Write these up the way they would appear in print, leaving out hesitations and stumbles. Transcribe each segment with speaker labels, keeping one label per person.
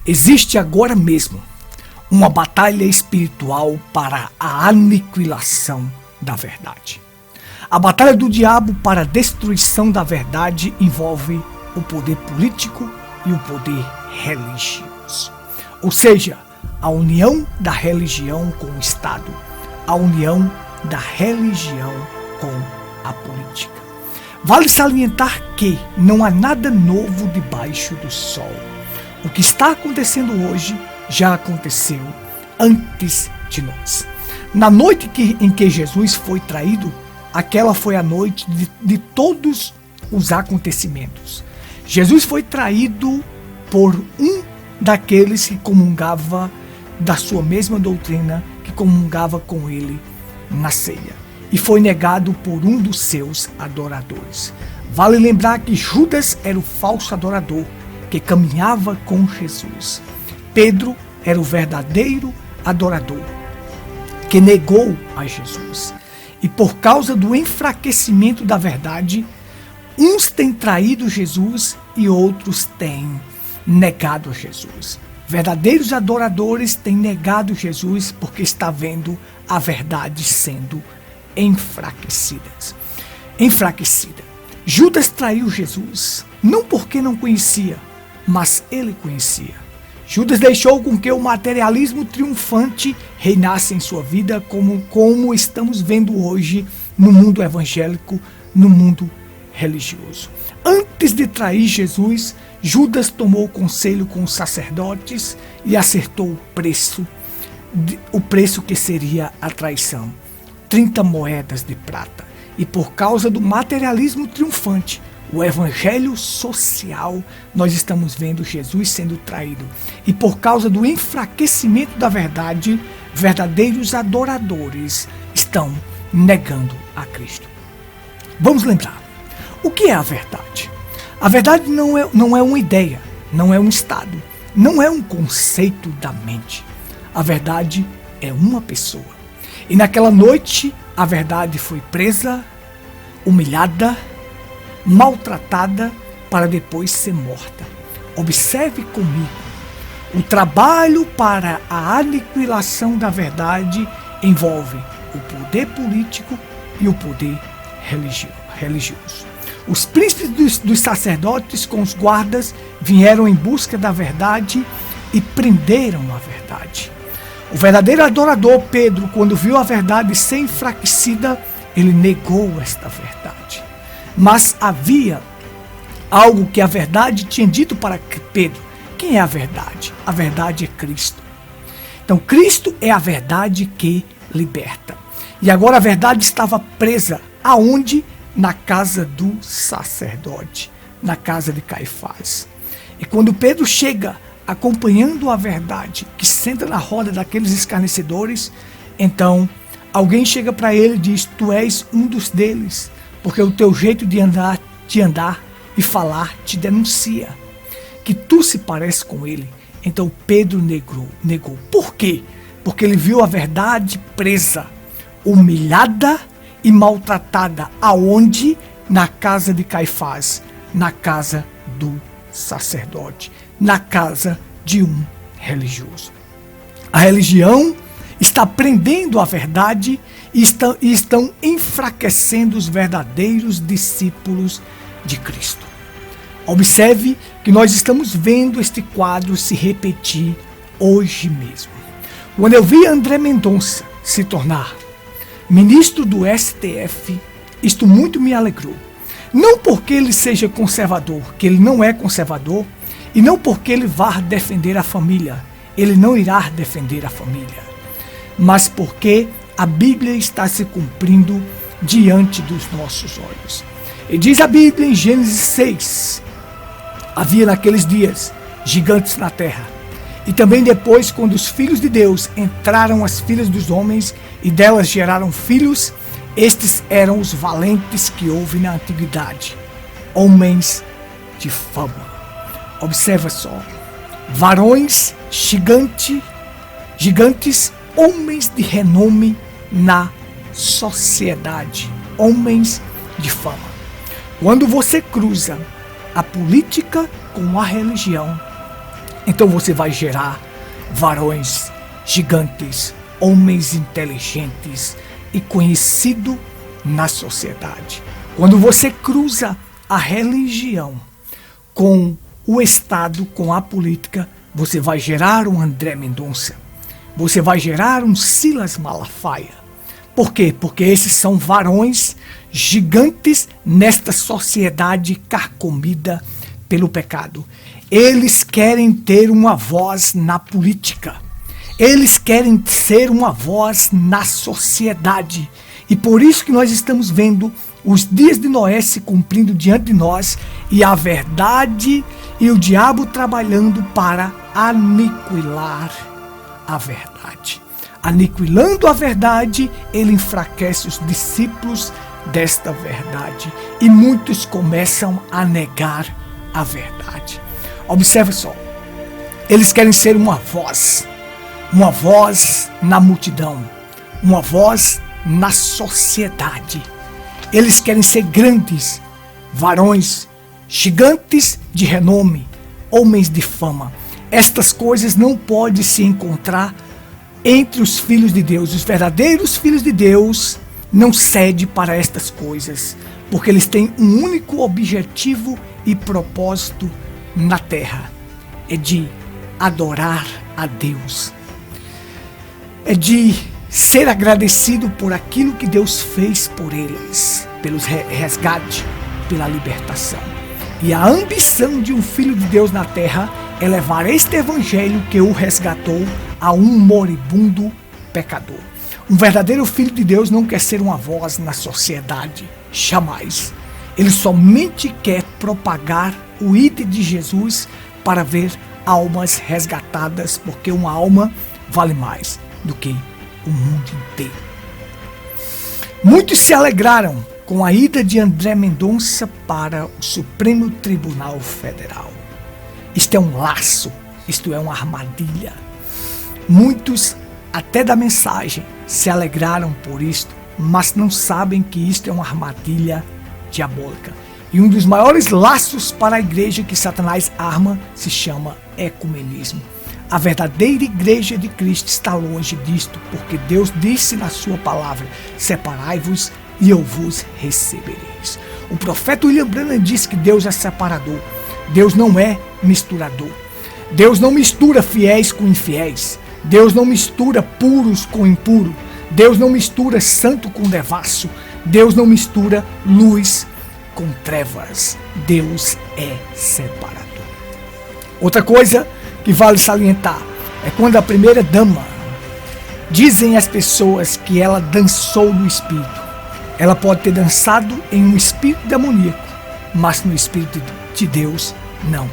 Speaker 1: Existe agora mesmo uma batalha espiritual para a aniquilação da verdade. A batalha do diabo para a destruição da verdade envolve o poder político e o poder religioso. Ou seja, a união da religião com o Estado, a união da religião com a política. Vale salientar que não há nada novo debaixo do sol. O que está acontecendo hoje já aconteceu antes de nós. Na noite em que Jesus foi traído, aquela foi a noite de todos os acontecimentos. Jesus foi traído por um daqueles que comungava da sua mesma doutrina, que comungava com ele na ceia. E foi negado por um dos seus adoradores. Vale lembrar que Judas era o falso adorador que caminhava com Jesus. Pedro era o verdadeiro adorador que negou a Jesus. E por causa do enfraquecimento da verdade, uns têm traído Jesus e outros têm negado Jesus. Verdadeiros adoradores têm negado Jesus porque está vendo a verdade sendo enfraquecida. Judas traiu Jesus, não porque não conhecia, mas ele conhecia. Judas deixou com que o materialismo triunfante reinasse em sua vida, como estamos vendo hoje no mundo evangélico, no mundo religioso. Antes de trair Jesus, Judas tomou conselho com os sacerdotes e acertou o preço que seria a traição, 30 moedas de prata. E por causa do materialismo triunfante, o evangelho social, nós estamos vendo Jesus sendo traído. E por causa do enfraquecimento da verdade, verdadeiros adoradores estão negando a Cristo. Vamos lembrar, o que é a verdade? A verdade não é uma ideia, não é um estado, não é um conceito da mente. A verdade é uma pessoa. E naquela noite, a verdade foi presa, humilhada, maltratada para depois ser morta. Observe comigo. O trabalho para a aniquilação da verdade envolve o poder político e o poder religioso. Os príncipes dos sacerdotes com os guardas vieram em busca da verdade e prenderam a verdade. O verdadeiro adorador Pedro, quando viu a verdade ser enfraquecida, ele negou esta verdade. Mas havia algo que a verdade tinha dito para Pedro. Quem é a verdade? A verdade é Cristo. Então Cristo é a verdade que liberta. E agora a verdade estava presa. Aonde? Na casa do sacerdote, na casa de Caifás. E quando Pedro chega acompanhando a verdade, que senta na roda daqueles escarnecedores, então alguém chega para ele e diz: tu és um dos deles, porque o teu jeito de andar e falar te denuncia, que tu se parece com ele. Então Pedro negou. Por quê? Porque ele viu a verdade presa, humilhada e maltratada. Aonde? Na casa de Caifás, na casa do sacerdote, na casa de um religioso. A religião está prendendo a verdade e estão enfraquecendo os verdadeiros discípulos de Cristo. Observe que nós estamos vendo este quadro se repetir hoje mesmo. Quando eu vi André Mendonça se tornar ministro do STF, isto muito me alegrou. Não porque ele seja conservador, que ele não é conservador, e não porque ele vá defender a família, ele não irá defender a família, mas porque a Bíblia está se cumprindo diante dos nossos olhos. E diz a Bíblia em Gênesis 6, havia naqueles dias gigantes na terra. E também depois, quando os filhos de Deus entraram as filhas dos homens e delas geraram filhos, estes eram os valentes que houve na antiguidade, homens de fama. Observa só, varões gigantes, homens de renome na sociedade, homens de fama. Quando você cruza a política com a religião, Então você vai gerar varões gigantes, homens inteligentes e conhecidos na sociedade. Quando você cruza a religião com o Estado, com a política, você vai gerar um André Mendonça. Você vai gerar um Silas Malafaia. Por quê? Porque esses são varões gigantes nesta sociedade carcomida pelo pecado. Eles querem ter uma voz na política. Eles querem ser uma voz na sociedade. E por isso que nós estamos vendo os dias de Noé se cumprindo diante de nós e a verdade e o diabo trabalhando para aniquilar a verdade. Aniquilando a verdade, ele enfraquece os discípulos desta verdade e muitos começam a negar a verdade. Observe só, eles querem ser uma voz na multidão, uma voz na sociedade. Eles querem ser grandes, varões, gigantes de renome, homens de fama. Estas coisas não podem se encontrar entre os filhos de Deus. Os verdadeiros filhos de Deus não cedem para estas coisas, porque eles têm um único objetivo e propósito na terra: é de adorar a Deus, é de ser agradecido por aquilo que Deus fez por eles, pelos resgate, pela libertação. E a ambição de um filho de Deus na terra é levar este evangelho que o resgatou a um moribundo pecador. Um verdadeiro filho de Deus não quer ser uma voz na sociedade, jamais. Ele somente quer propagar o ID de Jesus para ver almas resgatadas, porque uma alma vale mais do que o mundo inteiro. Muitos se alegraram com a ida de André Mendonça para o Supremo Tribunal Federal. Isto é um laço, isto é uma armadilha. Muitos, até da mensagem, se alegraram por isto, mas não sabem que isto é uma armadilha diabólica. E um dos maiores laços para a igreja que Satanás arma se chama ecumenismo. A verdadeira igreja de Cristo está longe disto, porque Deus disse na sua palavra: separai-vos e eu vos recebereis. O profeta William Branham disse que Deus é separador. Deus não é misturador. Deus não mistura fiéis com infiéis. Deus não mistura puros com impuros. Deus não mistura santo com devasso. Deus não mistura luz com trevas. Deus é separador. Outra coisa que vale salientar é quando a primeira dama, dizem as pessoas que ela dançou no espírito. Ela pode ter dançado em um espírito demoníaco, mas no espírito de Deus não.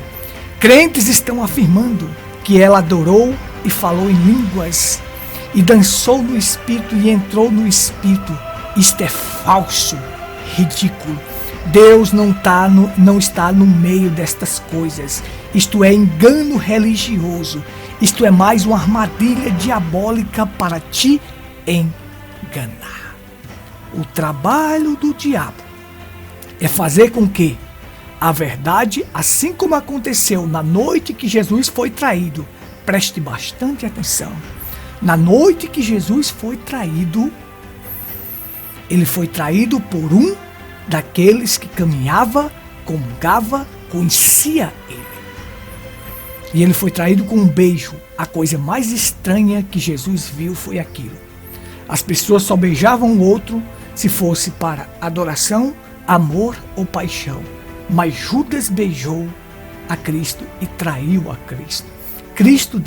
Speaker 1: Crentes estão afirmando que ela adorou e falou em línguas e dançou no espírito e entrou no espírito. Isto é falso, ridículo. Deus não está no meio destas coisas. Isto é engano religioso. Isto é mais uma armadilha diabólica para te enganar. O trabalho do diabo é fazer com que a verdade, assim como aconteceu na noite que Jesus foi traído, preste bastante atenção. Na noite que Jesus foi traído, ele foi traído por um daqueles que caminhava, comungava, conhecia ele. E ele foi traído com um beijo. A coisa mais estranha que Jesus viu foi aquilo. As pessoas só beijavam o outro se fosse para adoração, amor ou paixão. Mas Judas beijou a Cristo e traiu a Cristo. Cristo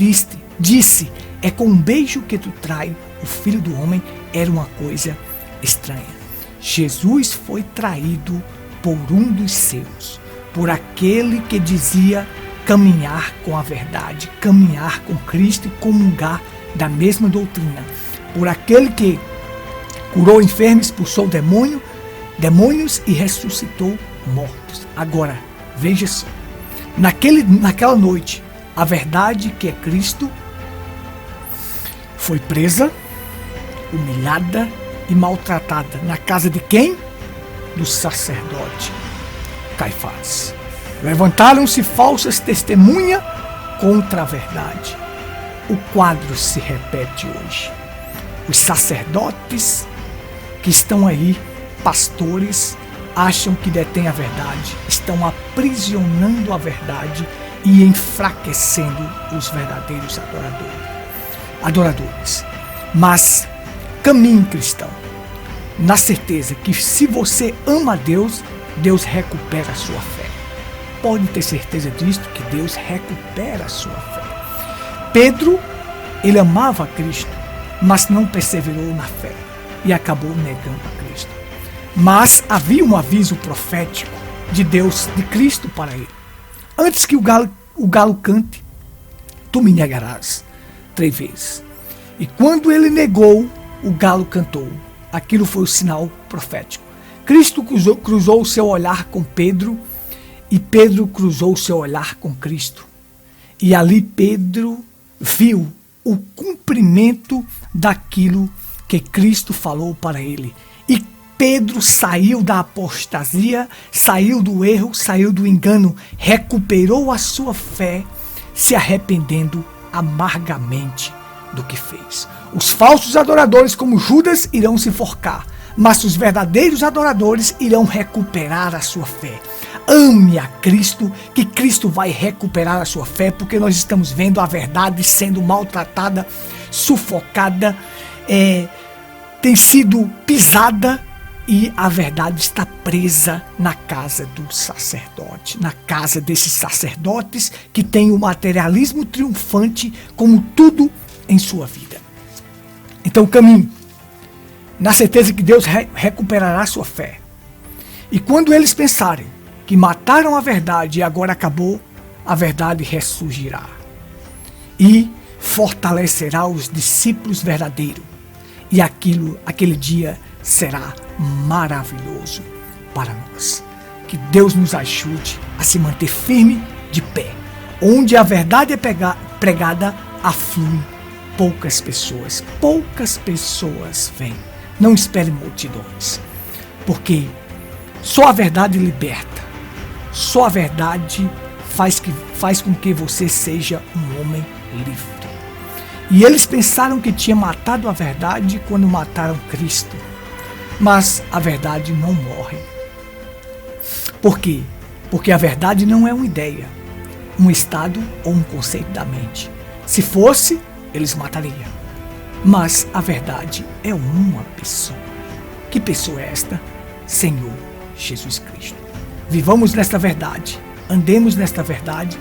Speaker 1: disse, é com um beijo que tu trai o Filho do Homem. Era uma coisa estranha. Jesus foi traído por um dos seus, por aquele que dizia caminhar com a verdade, caminhar com Cristo e comungar da mesma doutrina, por aquele que curou enfermos, expulsou demônios e ressuscitou mortos. Agora, veja só, naquela noite, a verdade que é Cristo foi presa, humilhada e maltratada. Na casa de quem? Do sacerdote Caifás. Levantaram-se falsas testemunhas contra a verdade. O quadro se repete hoje. Os sacerdotes que estão aí, pastores, acham que detêm a verdade, estão aprisionando a verdade e enfraquecendo os verdadeiros adoradores. Mas caminhe, cristão, na certeza que se você ama a Deus, Deus recupera a sua fé. Pode ter certeza disto, que Deus recupera a sua fé. Pedro, ele amava a Cristo, mas não perseverou na fé e acabou negando a Cristo. Mas havia um aviso profético de Deus, de Cristo para ele. Antes que o galo cante, tu me negarás 3 vezes. E quando ele negou, o galo cantou. Aquilo foi o sinal profético. Cristo cruzou o seu olhar com Pedro e Pedro cruzou o seu olhar com Cristo. E ali Pedro viu o cumprimento daquilo que Cristo falou para ele. E Pedro saiu da apostasia, saiu do erro, saiu do engano, recuperou a sua fé, se arrependendo amargamente do que fez. Os falsos adoradores como Judas irão se enforcar, mas os verdadeiros adoradores irão recuperar a sua fé. Ame a Cristo, que Cristo vai recuperar a sua fé, porque nós estamos vendo a verdade sendo maltratada, sufocada, tem sido pisada, e a verdade está presa na casa do sacerdote, na casa desses sacerdotes que têm o materialismo triunfante como tudo em sua vida. Então caminhe na certeza que Deus recuperará a sua fé. E quando eles pensarem que mataram a verdade e agora acabou, a verdade ressurgirá e fortalecerá os discípulos verdadeiros. E aquele dia será maravilhoso para nós. Que Deus nos ajude a se manter firme de pé. Onde a verdade é pregada, afluem poucas pessoas. Poucas pessoas vêm. Não espere multidões. Porque só a verdade liberta. Só a verdade faz com que você seja um homem livre. E eles pensaram que tinha matado a verdade quando mataram Cristo. Mas a verdade não morre. Por quê? Porque a verdade não é uma ideia, um estado ou um conceito da mente. Se fosse, eles matariam. Mas a verdade é uma pessoa. Que pessoa é esta? Senhor Jesus Cristo. Vivamos nesta verdade, andemos nesta verdade,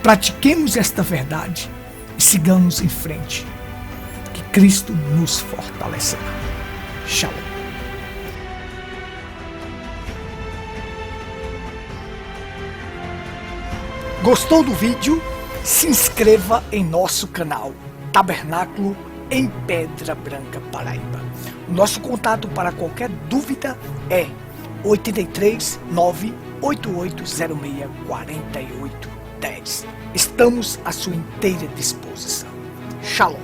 Speaker 1: pratiquemos esta verdade e sigamos em frente. Que Cristo nos fortalecerá. Shalom. Gostou do vídeo? Se inscreva em nosso canal Tabernáculo em Pedra Branca, Paraíba. O nosso contato para qualquer dúvida é 83 98806 4810. Estamos à sua inteira disposição. Shalom.